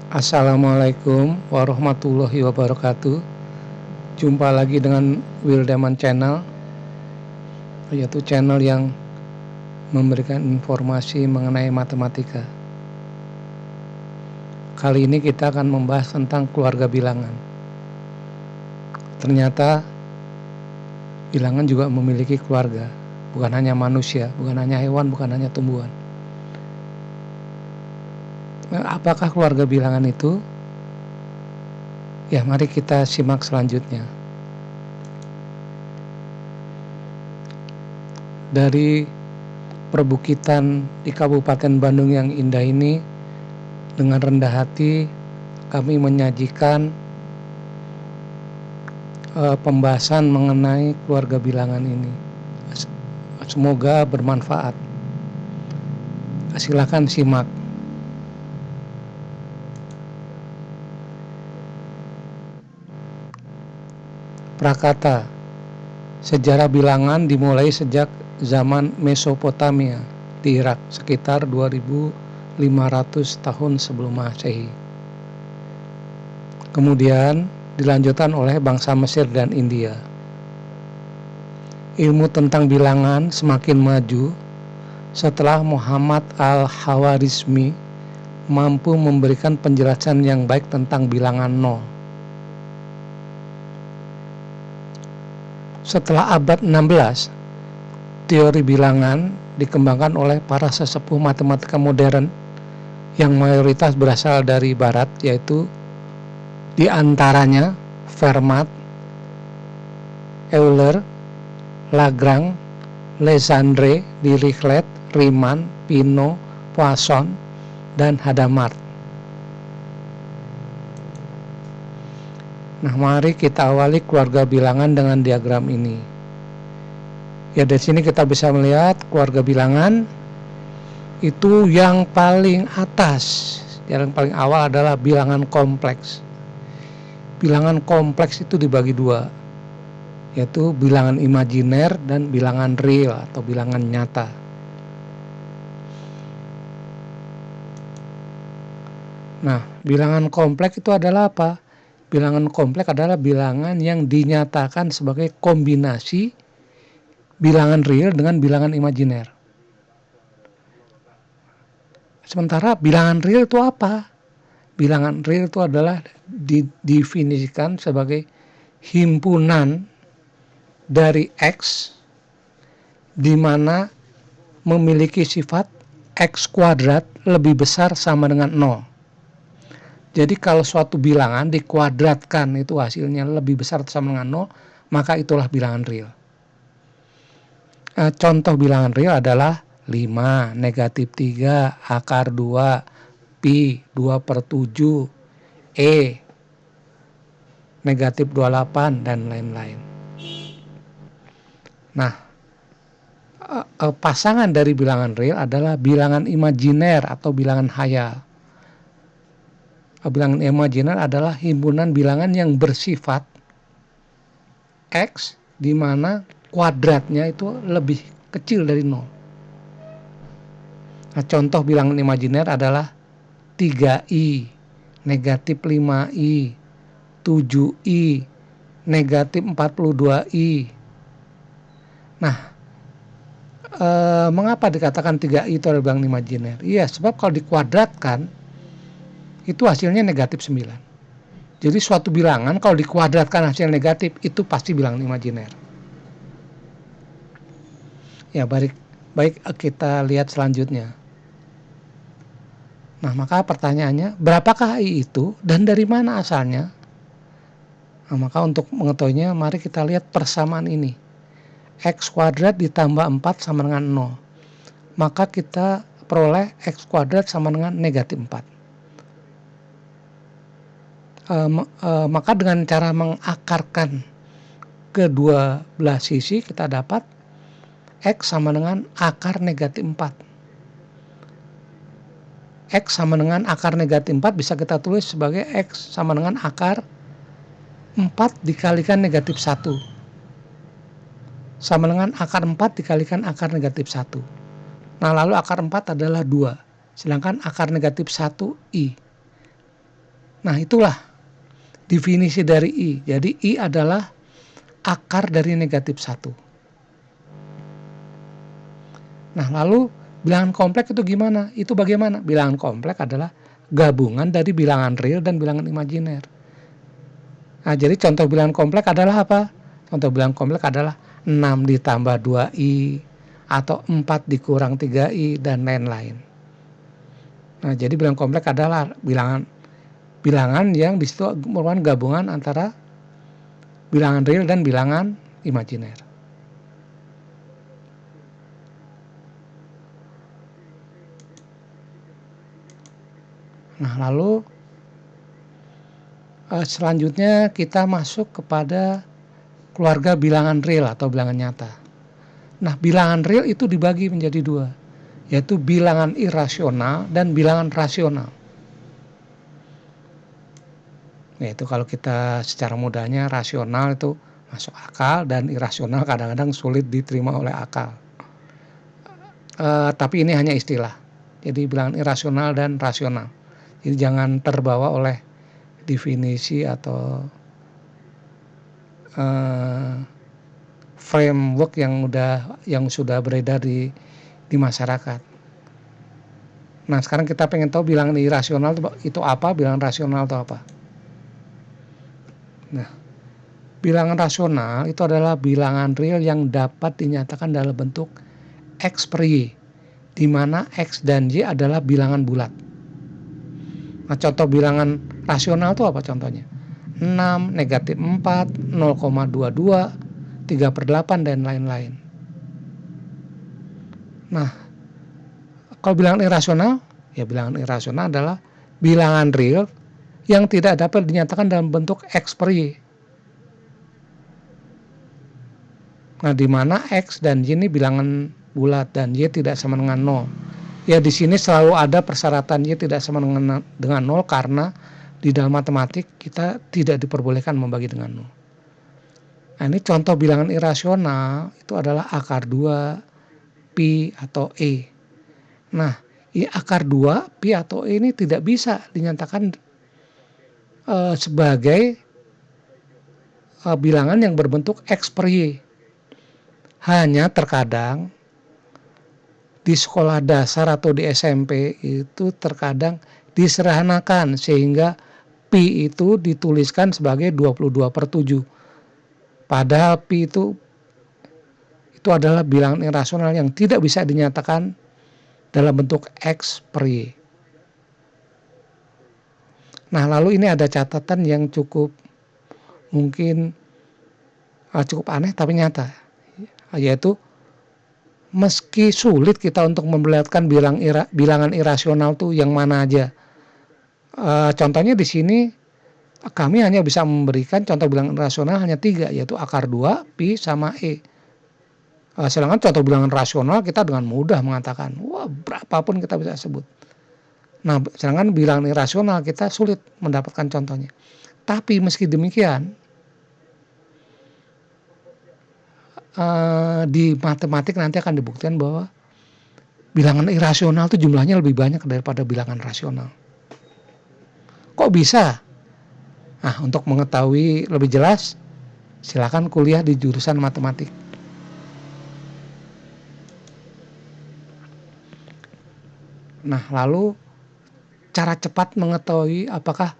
Assalamualaikum warahmatullahi wabarakatuh. Jumpa lagi dengan Wildaman Channel, yaitu channel yang memberikan informasi mengenai matematika. Kali ini kita akan membahas tentang keluarga bilangan. Ternyata bilangan juga memiliki keluarga, bukan hanya manusia, bukan hanya hewan, bukan hanya tumbuhan. Apakah keluarga bilangan itu? Ya, mari kita simak selanjutnya. Dari perbukitan di Kabupaten Bandung yang indah ini, dengan rendah hati kami menyajikan pembahasan mengenai keluarga bilangan ini. Semoga bermanfaat. Silakan simak. Prakata. Sejarah bilangan dimulai sejak zaman Mesopotamia di Irak sekitar 2500 tahun sebelum Masehi. Kemudian dilanjutkan oleh bangsa Mesir dan India. Ilmu tentang bilangan semakin maju setelah Muhammad Al-Khawarizmi mampu memberikan penjelasan yang baik tentang bilangan nol. Setelah abad 16, teori bilangan dikembangkan oleh para sesepuh matematika modern yang mayoritas berasal dari barat, yaitu di antaranya Fermat, Euler, Lagrange, Legendre, Dirichlet, Riemann, Pinot, Poisson, dan Hadamard. Nah, mari kita awali keluarga bilangan dengan diagram ini. Ya, dari sini kita bisa melihat keluarga bilangan itu yang paling atas, yang paling awal adalah bilangan kompleks. Bilangan kompleks itu dibagi dua, yaitu bilangan imajiner dan bilangan real atau bilangan nyata. Nah, bilangan kompleks itu adalah apa? Bilangan kompleks adalah bilangan yang dinyatakan sebagai kombinasi bilangan real dengan bilangan imajiner. Sementara bilangan real itu apa? Bilangan real itu adalah didefinisikan sebagai himpunan dari X di mana memiliki sifat X kuadrat lebih besar sama dengan 0. Jadi kalau suatu bilangan dikuadratkan itu hasilnya lebih besar atau sama dengan 0, maka itulah bilangan real. Contoh bilangan real adalah 5, negatif 3, akar 2, pi 2/7, E negatif 28, dan lain-lain. Nah, pasangan dari bilangan real adalah bilangan imajiner atau bilangan khayal. Bilangan imajiner adalah himpunan bilangan yang bersifat X di mana kuadratnya itu lebih kecil dari 0. Nah, contoh bilangan imajiner adalah 3i, negatif 5i, 7i, negatif 42i. Nah, mengapa dikatakan 3i itu adalah bilangan imajiner? Iya, sebab kalau dikuadratkan itu hasilnya negatif 9. Jadi suatu bilangan kalau dikuadratkan hasil negatif itu pasti bilangan imajiner. Ya, baik kita lihat selanjutnya. Nah, maka pertanyaannya, berapakah i itu dan dari mana asalnya? Nah, maka untuk mengetahuinya, mari kita lihat persamaan ini. X kuadrat ditambah 4 sama dengan 0. Maka kita peroleh X kuadrat sama dengan negatif 4. Maka dengan cara mengakarkan kedua belah sisi, kita dapat X sama dengan akar negatif 4. X sama dengan akar negatif 4 bisa kita tulis sebagai X sama dengan akar 4 dikalikan negatif 1. Sama dengan akar 4 dikalikan akar negatif 1. Nah, lalu akar 4 adalah 2. Sedangkan akar negatif 1 I. Nah, itulah definisi dari I. Jadi I adalah akar dari negatif 1. Nah, lalu bilangan kompleks itu gimana? Itu bagaimana? Bilangan kompleks adalah gabungan dari bilangan real dan bilangan imajiner. Nah, jadi contoh bilangan kompleks adalah apa? Contoh bilangan kompleks adalah 6 ditambah 2i atau 4 dikurang 3i dan lain-lain. Nah, jadi bilangan kompleks adalah bilangan yang di situ merupakan gabungan antara bilangan real dan bilangan imajiner. Nah, lalu selanjutnya kita masuk kepada keluarga bilangan real atau bilangan nyata. Nah, bilangan real itu dibagi menjadi dua, yaitu bilangan irasional dan bilangan rasional. Yaitu kalau kita secara mudahnya rasional itu masuk akal dan irasional kadang-kadang sulit diterima oleh akal. Tapi ini hanya istilah. Jadi bilangan irasional dan rasional. Jadi jangan terbawa oleh definisi atau framework yang sudah beredar di masyarakat. Nah, sekarang kita pengen tahu bilangan irasional itu apa, bilangan rasional itu apa. Nah, bilangan rasional itu adalah bilangan real yang dapat dinyatakan dalam bentuk X per Y, di mana X dan Y adalah bilangan bulat. Nah, contoh bilangan rasional itu apa contohnya? 6, negatif 4, 0,22, 3/8, dan lain-lain. Nah, kalau bilangan irasional, ya bilangan irasional adalah bilangan real yang tidak dapat dinyatakan dalam bentuk X per Y. Nah, di mana X dan Y ini bilangan bulat dan Y tidak sama dengan 0. Ya, di sini selalu ada persyaratan Y tidak sama dengan 0 karena di dalam matematik kita tidak diperbolehkan membagi dengan 0. Nah, ini contoh bilangan irasional itu adalah akar 2, pi atau E. Nah, akar 2, pi atau E ini tidak bisa dinyatakan sebagai bilangan yang berbentuk X per Y. Hanya terkadang di sekolah dasar atau di SMP itu terkadang disederhanakan sehingga pi itu dituliskan sebagai 22/7. Padahal pi itu adalah bilangan irasional yang tidak bisa dinyatakan dalam bentuk X per Y. Nah, lalu ini ada catatan yang mungkin cukup aneh tapi nyata, yaitu meski sulit kita untuk memperlihatkan bilangan irasional tuh yang mana aja. Contohnya di sini kami hanya bisa memberikan contoh bilangan rasional hanya 3, yaitu akar 2, pi, sama E. Sedangkan contoh bilangan rasional kita dengan mudah mengatakan, wah berapapun kita bisa sebut. Nah, sedangkan bilangan irasional kita sulit mendapatkan contohnya. Tapi meski demikian, di matematik nanti akan dibuktikan bahwa bilangan irasional itu jumlahnya lebih banyak daripada bilangan rasional. Kok bisa? Nah, untuk mengetahui lebih jelas, silakan kuliah di jurusan matematik. Nah, lalu cara cepat mengetahui apakah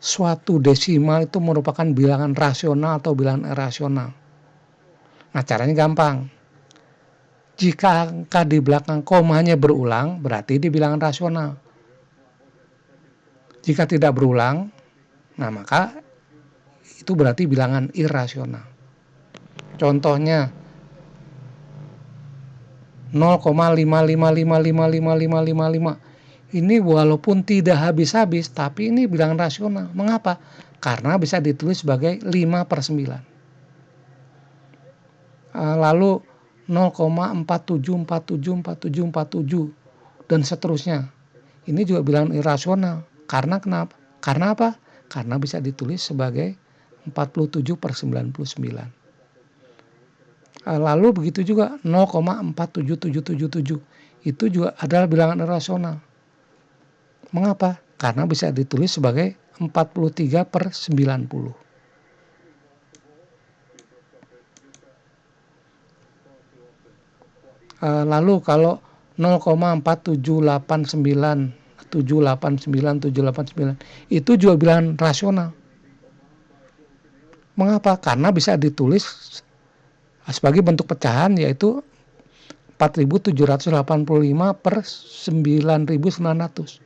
suatu desimal itu merupakan bilangan rasional atau bilangan irasional. Nah, caranya gampang. Jika angka di belakang komanya berulang, berarti di bilangan rasional. Jika tidak berulang, nah maka itu berarti bilangan irasional. Contohnya 0,555555555. Ini walaupun tidak habis-habis, tapi ini bilangan rasional. Mengapa? Karena bisa ditulis sebagai 5/9. Lalu 0,47474747 dan seterusnya. Ini juga bilangan irasional. Karena kenapa? Karena apa? Karena bisa ditulis sebagai 47/99. Lalu begitu juga 0,47777. Itu juga adalah bilangan irasional. Mengapa? Karena bisa ditulis sebagai 0,43/90. Lalu kalau 0,4789 itu juga bilangan rasional. Mengapa? Karena bisa ditulis sebagai bentuk pecahan, yaitu 4.785/9.900.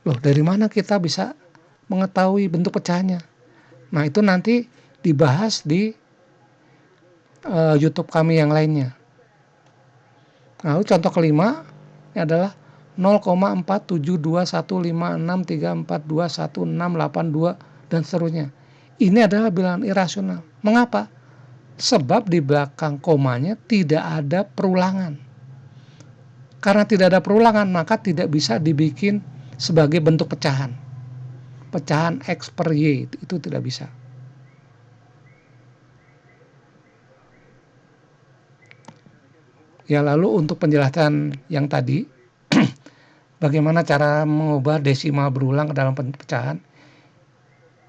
Loh, dari mana kita bisa mengetahui bentuk pecahannya? Nah, itu nanti dibahas di YouTube kami yang lainnya. Lalu contoh kelima adalah 0,47215634211682 dan seterusnya. Ini adalah bilangan irasional. Mengapa? Sebab di belakang komanya tidak ada perulangan. Karena tidak ada perulangan, maka tidak bisa dibikin sebagai bentuk pecahan. Pecahan X per Y itu tidak bisa. Ya, lalu untuk penjelasan yang tadi, bagaimana cara mengubah desimal berulang ke dalam pecahan,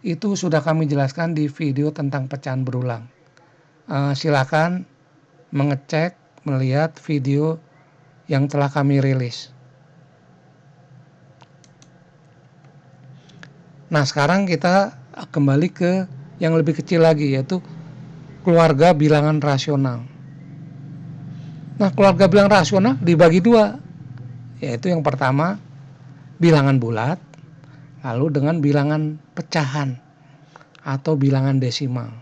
itu sudah kami jelaskan di video tentang pecahan berulang. Silakan mengecek, melihat video yang telah kami rilis. Nah, sekarang kita kembali ke yang lebih kecil lagi, yaitu keluarga bilangan rasional. Nah, keluarga bilangan rasional dibagi dua, yaitu yang pertama bilangan bulat, lalu dengan bilangan pecahan atau bilangan desimal.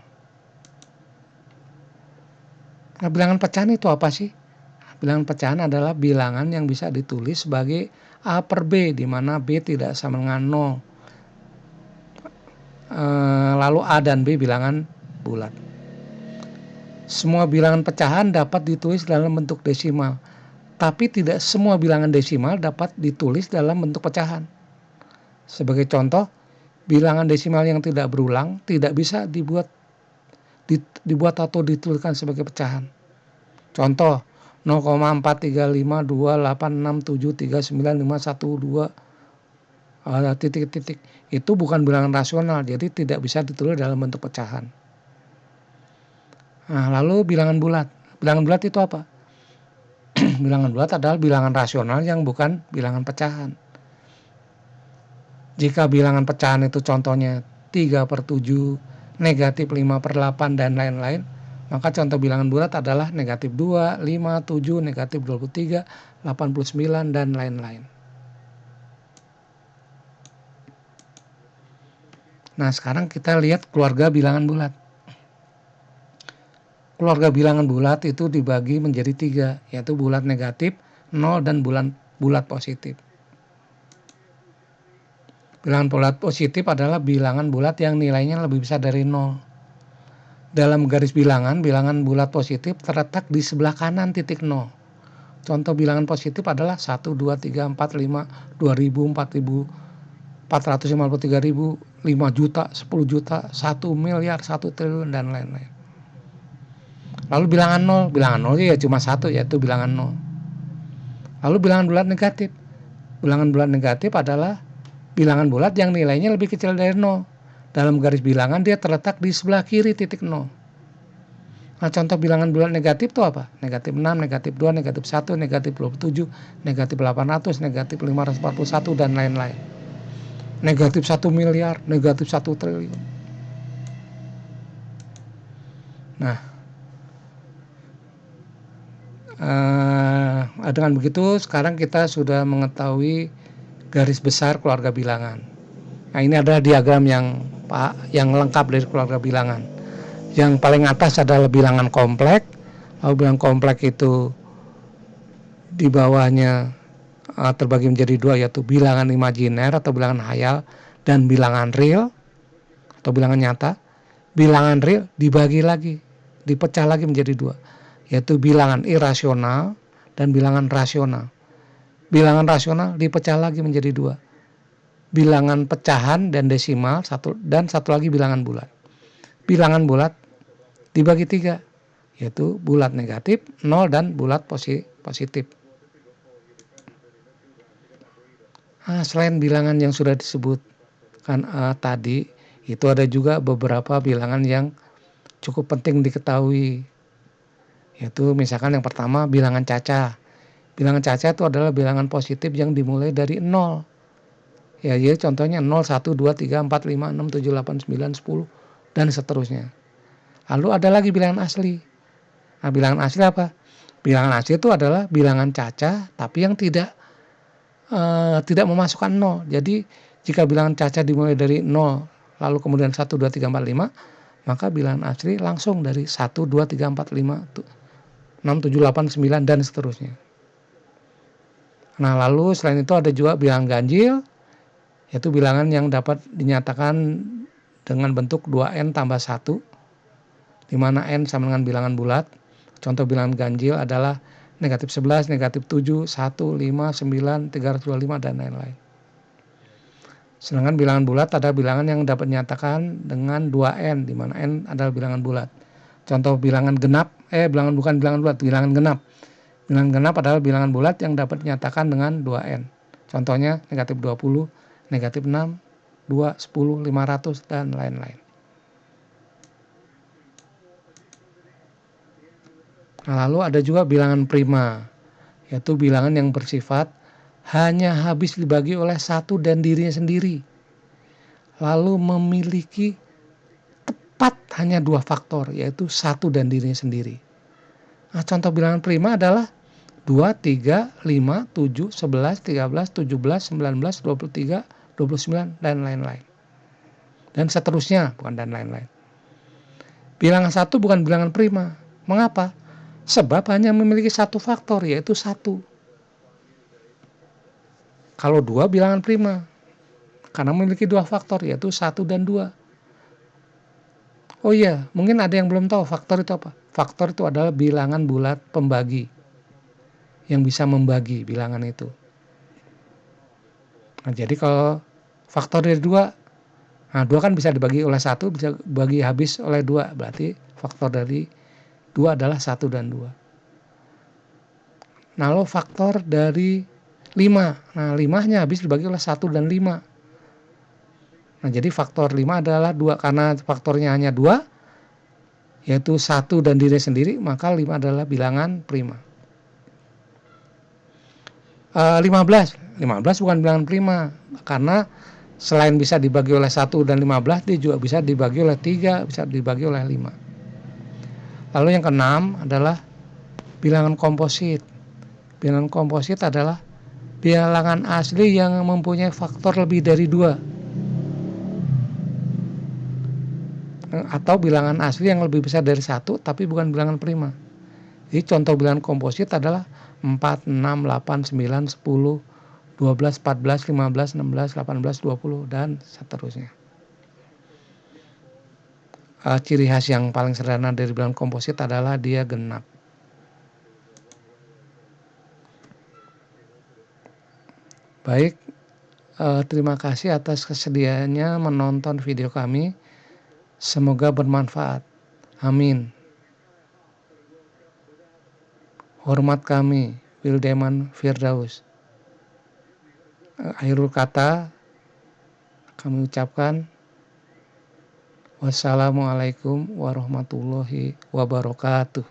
Nah, bilangan pecahan itu apa sih? Bilangan pecahan adalah bilangan yang bisa ditulis sebagai A per B, di mana B tidak sama dengan 0. Lalu A dan B bilangan bulat. Semua bilangan pecahan dapat ditulis dalam bentuk desimal, tapi tidak semua bilangan desimal dapat ditulis dalam bentuk pecahan. Sebagai contoh, bilangan desimal yang tidak berulang tidak bisa dibuat atau dituliskan sebagai pecahan. Contoh, 0,435286739512 titik-titik itu bukan bilangan rasional, jadi tidak bisa ditulis dalam bentuk pecahan. Nah, lalu bilangan bulat. Bilangan bulat itu apa? Bilangan bulat adalah bilangan rasional yang bukan bilangan pecahan. Jika bilangan pecahan itu contohnya 3/7, negatif 5/8, dan lain-lain, maka contoh bilangan bulat adalah negatif 2, 5, 7, negatif 23, 89, dan lain-lain. Nah, sekarang kita lihat keluarga bilangan bulat. Keluarga bilangan bulat itu dibagi menjadi 3, yaitu bulat negatif, 0, dan bulat positif. Bilangan bulat positif adalah bilangan bulat yang nilainya lebih besar dari 0. Dalam garis bilangan bulat positif terletak di sebelah kanan titik 0. Contoh bilangan positif adalah 1, 2, 3, 4, 5, 2000, 4000, 453.000, 5 juta, 10 juta, 1 miliar, 1 triliun, dan lain-lain. Lalu bilangan 0 ya cuma 1, yaitu bilangan 0. Lalu bilangan bulat negatif. Bilangan bulat negatif adalah bilangan bulat yang nilainya lebih kecil dari 0. Dalam garis bilangan dia terletak di sebelah kiri titik 0. Nah, contoh bilangan bulat negatif itu apa? Negatif 6, negatif 2, negatif 1, negatif 27, negatif 800, negatif 541, dan lain-lain. Negatif 1 miliar, negatif 1 triliun. Nah, dengan begitu sekarang kita sudah mengetahui garis besar keluarga bilangan. Nah, ini adalah diagram yang lengkap dari keluarga bilangan. Yang paling atas adalah bilangan kompleks. Lalu bilangan kompleks itu di bawahnya terbagi menjadi 2, yaitu bilangan imajiner atau bilangan hayal dan bilangan real atau bilangan nyata. Bilangan real dibagi lagi, dipecah lagi menjadi 2, yaitu bilangan irasional dan bilangan rasional. Bilangan rasional dipecah lagi menjadi 2, bilangan pecahan dan desimal, dan satu lagi bilangan bulat. Bilangan bulat dibagi 3, yaitu bulat negatif, 0, dan bulat positif. Selain bilangan yang sudah disebut kan tadi itu ada juga beberapa bilangan yang cukup penting diketahui, yaitu misalkan yang pertama bilangan caca. Bilangan caca itu adalah bilangan positif yang dimulai dari 0. Ya, jadi contohnya 0, 1, 2, 3, 4, 5, 6, 7, 8, 9, 10, dan seterusnya. Lalu ada lagi bilangan asli. Nah, bilangan asli apa? Bilangan asli itu adalah bilangan caca tapi yang tidak memasukkan 0. Jadi jika bilangan caca dimulai dari 0, lalu kemudian 1, 2, 3, 4, 5, maka bilangan asli langsung dari 1, 2, 3, 4, 5, 6, 7, 8, 9, dan seterusnya. Nah, lalu selain itu ada juga bilangan ganjil, yaitu bilangan yang dapat dinyatakan dengan bentuk 2n tambah 1, di mana n sama dengan bilangan bulat. Contoh bilangan ganjil adalah negatif 11, negatif 7, 1, 5, 9, 325, dan lain-lain. Sedangkan bilangan bulat ada bilangan yang dapat dinyatakan dengan 2n, di mana n adalah bilangan bulat. Contoh bilangan genap, bukan bilangan bulat, bilangan genap. Bilangan genap adalah bilangan bulat yang dapat dinyatakan dengan 2n. Contohnya negatif 20, negatif 6, 2, 10, 500, dan lain-lain. Nah, lalu ada juga bilangan prima, yaitu bilangan yang bersifat hanya habis dibagi oleh satu dan dirinya sendiri, lalu memiliki tepat hanya dua faktor, yaitu satu dan dirinya sendiri. Nah, contoh bilangan prima adalah 2, 3, 5, 7, 11, 13, 17, 19, 23, 29, dan lain-lain. Dan seterusnya, bukan dan lain-lain. Bilangan satu bukan bilangan prima. Mengapa? Sebab hanya memiliki satu faktor, yaitu 1. Kalau 2 bilangan prima, karena memiliki dua faktor, yaitu 1 dan 2. Oh iya, mungkin ada yang belum tahu faktor itu apa. Faktor itu adalah bilangan bulat pembagi yang bisa membagi bilangan itu. Nah, jadi kalau faktor dari 2, nah 2 kan bisa dibagi oleh 1, bisa dibagi habis oleh 2. Berarti faktor dari 2 adalah 1 dan 2. Nah, lalu faktor dari 5. Nah, 5-nya habis dibagi oleh 1 dan 5. Nah, jadi faktor 5 adalah 2. Karena faktornya hanya 2, yaitu 1 dan diri sendiri, maka 5 adalah bilangan prima. 15 bukan bilangan prima, karena selain bisa dibagi oleh 1 dan 15, dia juga bisa dibagi oleh 3, bisa dibagi oleh 5. Lalu yang keenam adalah bilangan komposit. Bilangan komposit adalah bilangan asli yang mempunyai faktor lebih dari 2. Atau bilangan asli yang lebih besar dari 1, tapi bukan bilangan prima. Jadi contoh bilangan komposit adalah 4, 6, 8, 9, 10, 12, 14, 15, 16, 18, 20, dan seterusnya. Ciri khas yang paling sederhana dari bilangan komposit adalah dia genap. Baik, terima kasih atas kesediaannya menonton video kami. Semoga bermanfaat. Amin. Hormat kami, Wildeman Firdaus. Akhirul kata kami ucapkan wassalamualaikum warahmatullahi wabarakatuh.